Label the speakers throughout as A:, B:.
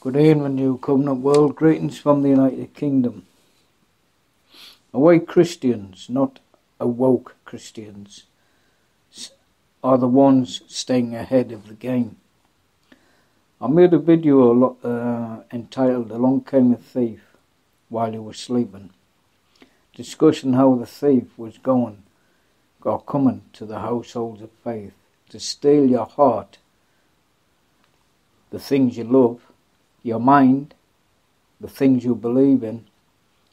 A: Good evening, New Covenant World. Greetings from the United Kingdom. Awake Christians, not awoke Christians, are the ones staying ahead of the game. I made a video entitled Along Came a Thief while he was sleeping, discussing how the thief was coming to the households of faith to steal your heart, the things you love, your mind, the things you believe in,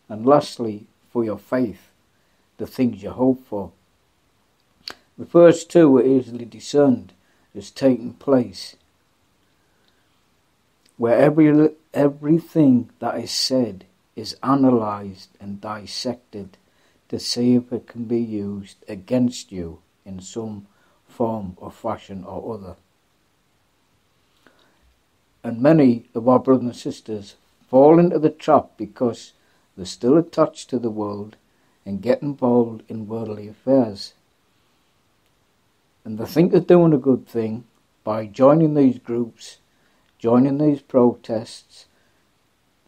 A: and lastly, for your faith, the things you hope for. The first two were easily discerned as taking place, where everything that is said is analysed and dissected to see if it can be used against you in some form or fashion or other. And many of our brothers and sisters fall into the trap because they're still attached to the world and get involved in worldly affairs. And they think they're doing a good thing by joining these groups, joining these protests,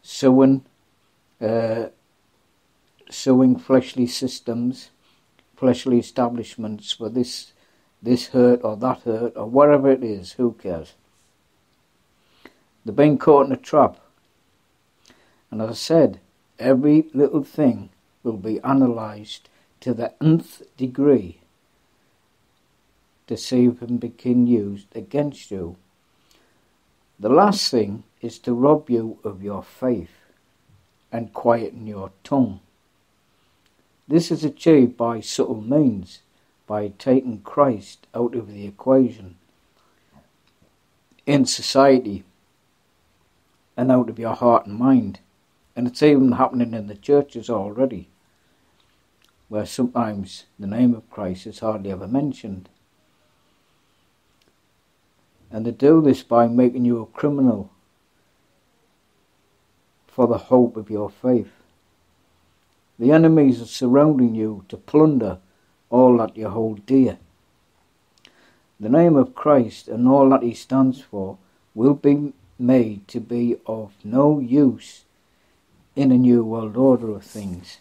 A: suing fleshly systems, fleshly establishments for this hurt or that hurt or whatever it is, who cares? They're being caught in a trap. And as I said, every little thing will be analysed to the nth degree to see if it can be used against you. The last thing is to rob you of your faith and quieten your tongue. This is achieved by subtle means, by taking Christ out of the equation in society and out of your heart and mind. And it's even happening in the churches already, where sometimes the name of Christ is hardly ever mentioned. And they do this by making you a criminal for the hope of your faith. The enemies are surrounding you to plunder all that you hold dear. The name of Christ and all that he stands for will be made to be of no use in a new world order of things.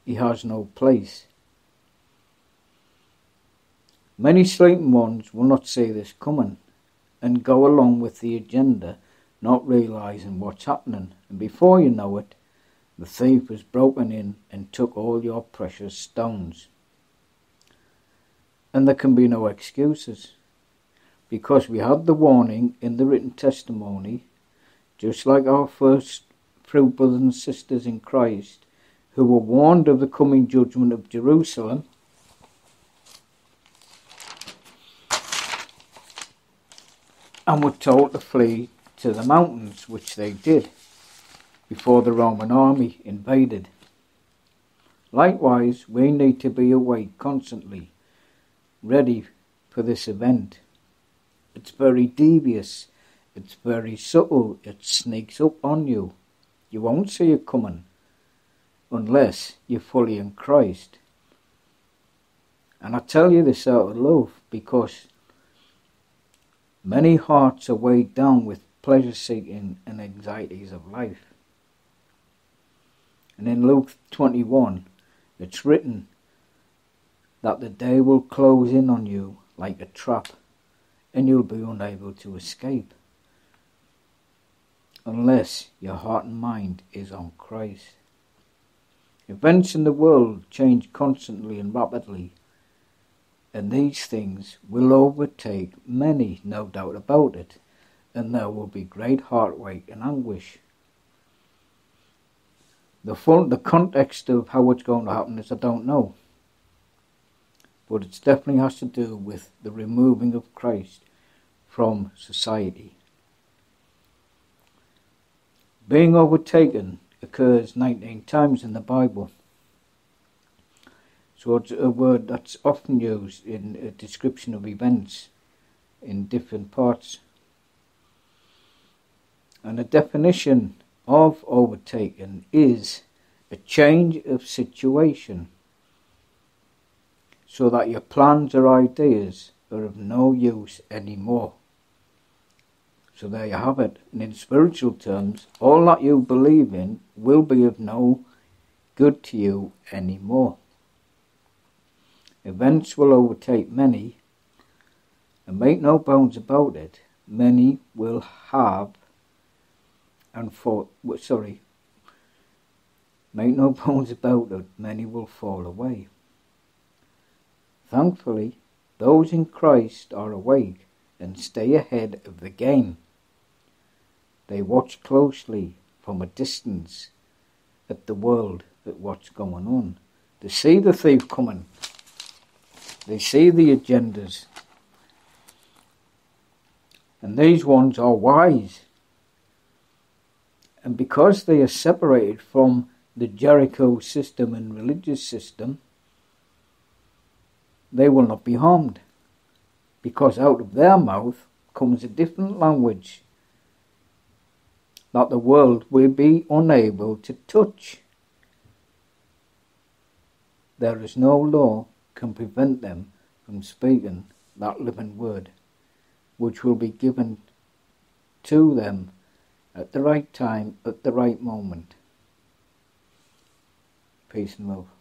A: He has no place. Many sleeping ones will not see this coming and go along with the agenda, not realising what's happening, and before you know it, the thief has broken in and took all your precious stones. And there can be no excuses, because we had the warning in the written testimony, just like our first fruit brothers and sisters in Christ, who were warned of the coming judgment of Jerusalem, and were told to flee to the mountains, which they did, before the Roman army invaded. Likewise, we need to be awake constantly, ready for this event. It's very devious, it's very subtle, it sneaks up on you. You won't see it coming unless you're fully in Christ. And I tell you this out of love, because many hearts are weighed down with pleasure-seeking and anxieties of life. And in Luke 21, it's written that the day will close in on you like a trap, and you'll be unable to escape unless your heart and mind is on Christ. Events in the world change constantly and rapidly, and these things will overtake many, no doubt about it, and there will be great heartache and anguish. The context of how it's going to happen is I don't know, but it definitely has to do with the removing of Christ from society. Being overtaken occurs 19 times in the Bible. So it's a word that's often used in a description of events in different parts. And the definition of overtaken is a change of situation, so that your plans or ideas are of no use anymore. So there you have it. And in spiritual terms, all that you believe in will be of no good to you anymore. Events will overtake many, and make no bones about it, many will have make no bones about it, many will fall away. Thankfully, those in Christ are awake and stay ahead of the game. They watch closely from a distance at the world, at what's going on. They see the thief coming. They see the agendas. And these ones are wise. And because they are separated from the Jericho system and religious system, they will not be harmed. Because out of their mouth comes a different language that the world will be unable to touch. There is no law can prevent them from speaking that living word, which will be given to them at the right time, at the right moment. Peace and love.